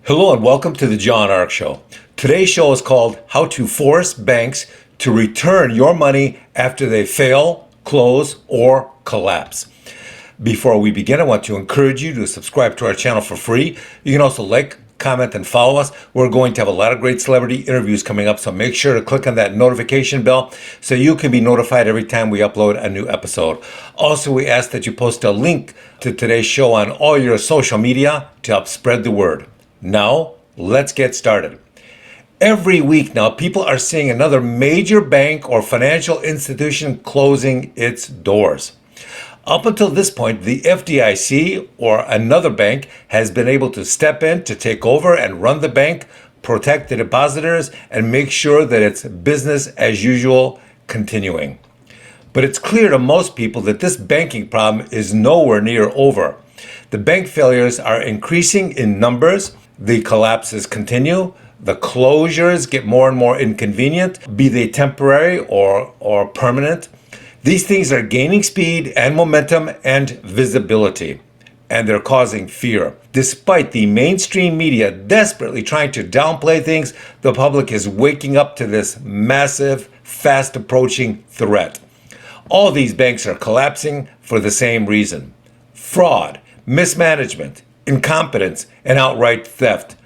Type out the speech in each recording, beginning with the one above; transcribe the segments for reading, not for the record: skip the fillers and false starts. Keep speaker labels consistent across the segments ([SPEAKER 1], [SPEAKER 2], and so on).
[SPEAKER 1] Hello and welcome to the John Ark Show. Today's show is called How to Force Banks to Return Your Money After They Fail, Close, or Collapse. Before we begin, I want to encourage you to subscribe to our channel for free. You can also like, comment, and follow us. We're going to have a lot of great celebrity interviews coming up, so make sure to click on that notification bell so you can be notified every time we upload a new episode. Also, we ask that you post a link to today's show on all your social media to help spread the word. Now, let's get started. Every week now, people are seeing another major bank or financial institution closing its doors. Up until this point, the FDIC or another bank has been able to step in to take over and run the bank, protect the depositors, and make sure that it's business as usual continuing. But it's clear to most people that this banking problem is nowhere near over. The bank failures are increasing in numbers. The collapses continue. The closures get more and more inconvenient, be they temporary or permanent. These things are gaining speed and momentum and visibility, and they're causing fear. Despite the mainstream media desperately trying to downplay things, the public is waking up to this massive, fast approaching threat. All these banks are collapsing for the same reason: fraud, mismanagement, incompetence, and outright theft.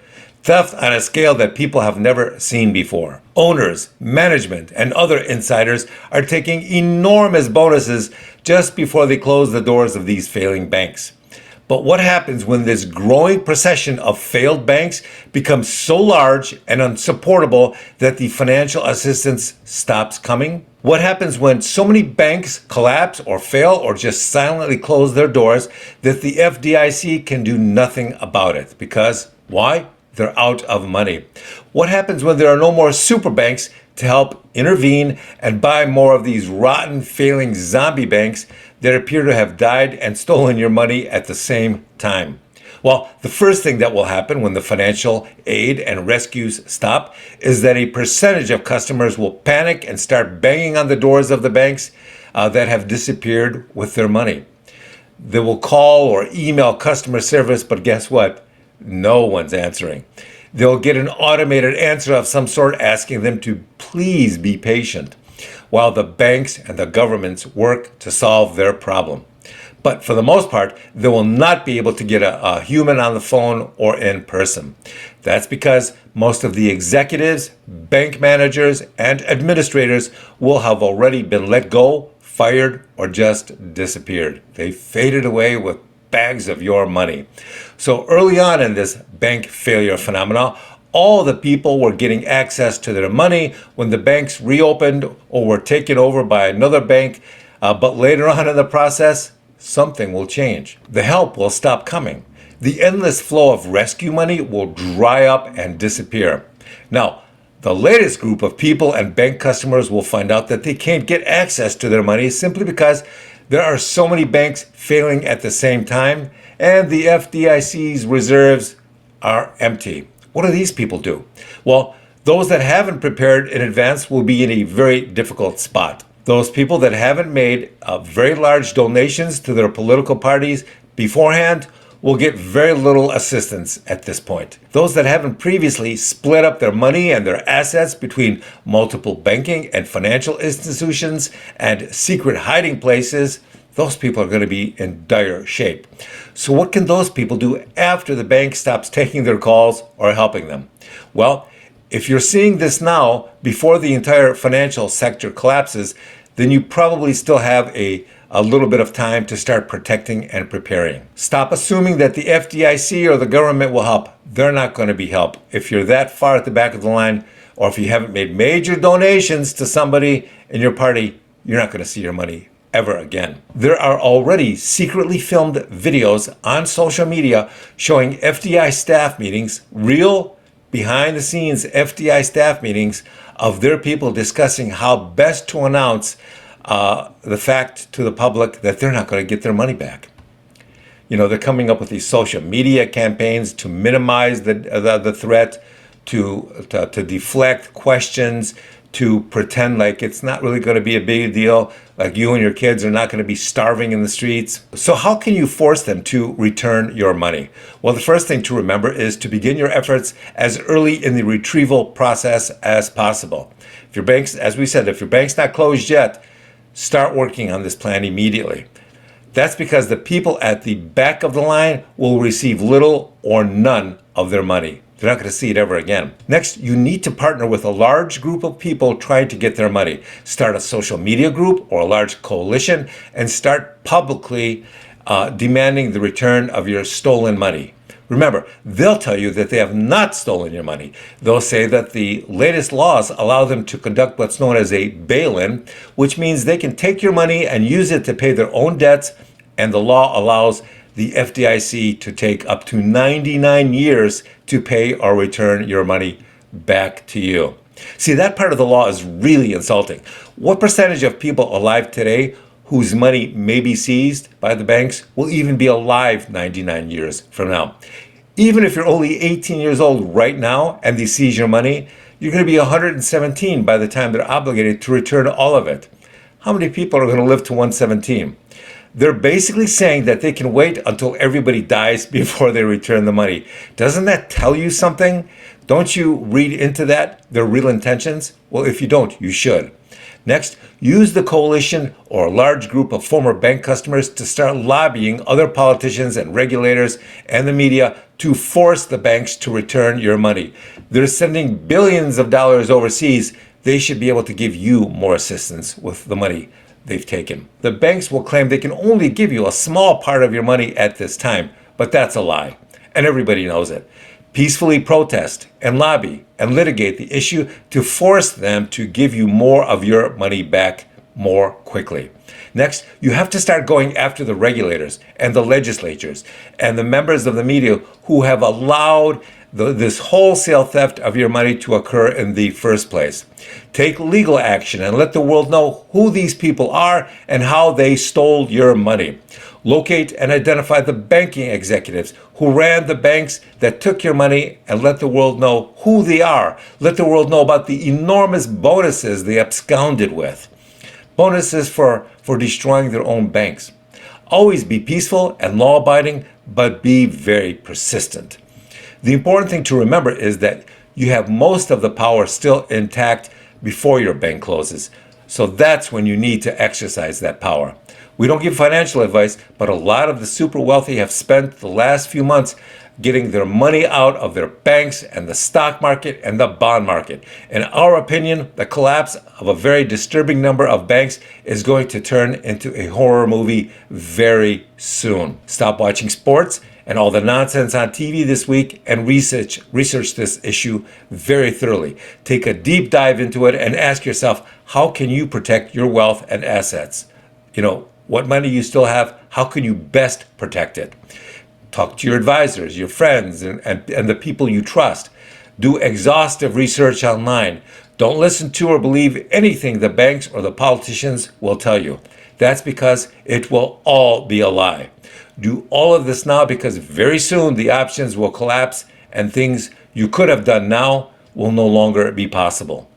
[SPEAKER 1] Theft on a scale that people have never seen before. Owners, management, and other insiders are taking enormous bonuses just before they close the doors of these failing banks. But what happens when this growing procession of failed banks becomes so large and unsupportable that the financial assistance stops coming? What happens when so many banks collapse or fail or just silently close their doors that the FDIC can do nothing about it? Because why? They're out of money. What happens when there are no more super banks to help intervene and buy more of these rotten, failing zombie banks that appear to have died and stolen your money at the same time? Well, the first thing that will happen when the financial aid and rescues stop is that a percentage of customers will panic and start banging on the doors of the banks that have disappeared with their money. They will call or email customer service, but guess what? No one's answering. They'll get an automated answer of some sort asking them to please be patient while the banks and the governments work to solve their problem. But for the most part, they will not be able to get a human on the phone or in person. That's because most of the executives, bank managers, and administrators will have already been let go, fired, or just disappeared. They faded away with bags of your money. So early on in this bank failure phenomena, all the people were getting access to their money when the banks reopened or were taken over by another bank. But later on in the process, something will change. The help will stop coming. The endless flow of rescue money will dry up and disappear. Now, the latest group of people and bank customers will find out that they can't get access to their money simply because there are so many banks failing at the same time, and the FDIC's reserves are empty. What do these people do? Well, those that haven't prepared in advance will be in a very difficult spot. Those people that haven't made very large donations to their political parties beforehand will get very little assistance at this point. Those that haven't previously split up their money and their assets between multiple banking and financial institutions and secret hiding places, those people are going to be in dire shape. So what can those people do after the bank stops taking their calls or helping them? Well, if you're seeing this now, before the entire financial sector collapses, then you probably still have a little bit of time to start protecting and preparing. Stop assuming that the FDIC or the government will help. They're not going to be help. If you're that far at the back of the line, or if you haven't made major donations to somebody in your party, you're not going to see your money ever again. There are already secretly filmed videos on social media showing FDI staff meetings, real behind-the-scenes FDI staff meetings of their people discussing how best to announce the fact to the public that they're not going to get their money back. You know, they're coming up with these social media campaigns to minimize the threat, to deflect questions, to pretend like it's not really going to be a big deal, like you and your kids are not going to be starving in the streets. So how can you force them to return your money? Well, the first thing to remember is to begin your efforts as early in the retrieval process as possible. If your bank's, as we said, if your bank's not closed yet, start working on this plan immediately. That's because the people at the back of the line will receive little or none of their money. They're not going to see it ever again. Next, you need to partner with a large group of people trying to get their money. Start a social media group or a large coalition and start publicly demanding the return of your stolen money. Remember, they'll tell you that they have not stolen your money. They'll say that the latest laws allow them to conduct what's known as a bail-in, which means they can take your money and use it to pay their own debts, and the law allows the FDIC to take up to 99 years to pay or return your money back to you. See, that part of the law is really insulting. What percentage of people alive today whose money may be seized by the banks will even be alive 99 years from now? Even if you're only 18 years old right now and they seize your money, you're going to be 117 by the time they're obligated to return all of it. How many people are going to live to 117? They're basically saying that they can wait until everybody dies before they return the money. Doesn't that tell you something? Don't you read into that their real intentions? Well, if you don't, you should. Next, use the coalition or a large group of former bank customers to start lobbying other politicians and regulators and the media to force the banks to return your money. They're sending billions of dollars overseas. They should be able to give you more assistance with the money they've taken. The banks will claim they can only give you a small part of your money at this time, but that's a lie, and everybody knows it. Peacefully protest and lobby and litigate the issue to force them to give you more of your money back more quickly. Next, you have to start going after the regulators and the legislatures and the members of the media who have allowed this wholesale theft of your money to occur in the first place. Take legal action and let the world know who these people are and how they stole your money. Locate and identify the banking executives who ran the banks that took your money and let the world know who they are. Let the world know about the enormous bonuses they absconded with. Bonuses for destroying their own banks. Always be peaceful and law-abiding, but be very persistent. The important thing to remember is that you have most of the power still intact before your bank closes. So that's when you need to exercise that power. We don't give financial advice, but a lot of the super wealthy have spent the last few months getting their money out of their banks and the stock market and the bond market. In our opinion, the collapse of a very disturbing number of banks is going to turn into a horror movie very soon. Stop watching sports and all the nonsense on TV this week and research this issue very thoroughly. Take a deep dive into it and ask yourself, how can you protect your wealth and assets? What money you still have, how can you best protect it? Talk to your advisors, your friends, and the people you trust. Do exhaustive research online. Don't listen to or believe anything the banks or the politicians will tell you. That's because it will all be a lie. Do all of this now because very soon the options will collapse and things you could have done now will no longer be possible.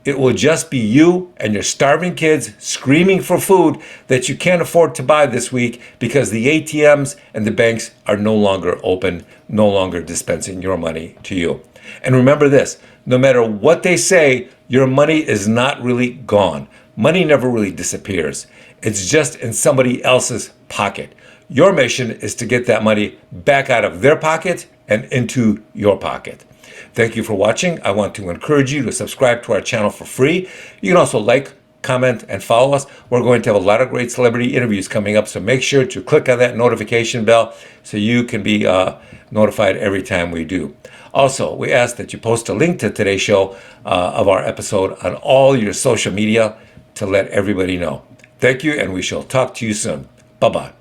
[SPEAKER 1] It will just be you and your starving kids screaming for food that you can't afford to buy this week because the ATMs and the banks are no longer open, no longer dispensing your money to you. And remember this, no matter what they say, your money is not really gone. Money never really disappears. It's just in somebody else's pocket. Your mission is to get that money back out of their pocket and into your pocket. Thank you for watching. I want to encourage you to subscribe to our channel for free. You can also like, comment, and follow us. We're going to have a lot of great celebrity interviews coming up, so make sure to click on that notification bell so you can be notified every time we do. Also, we ask that you post a link to today's show of our episode on all your social media to let everybody know. Thank you, and we shall talk to you soon. Bye-bye.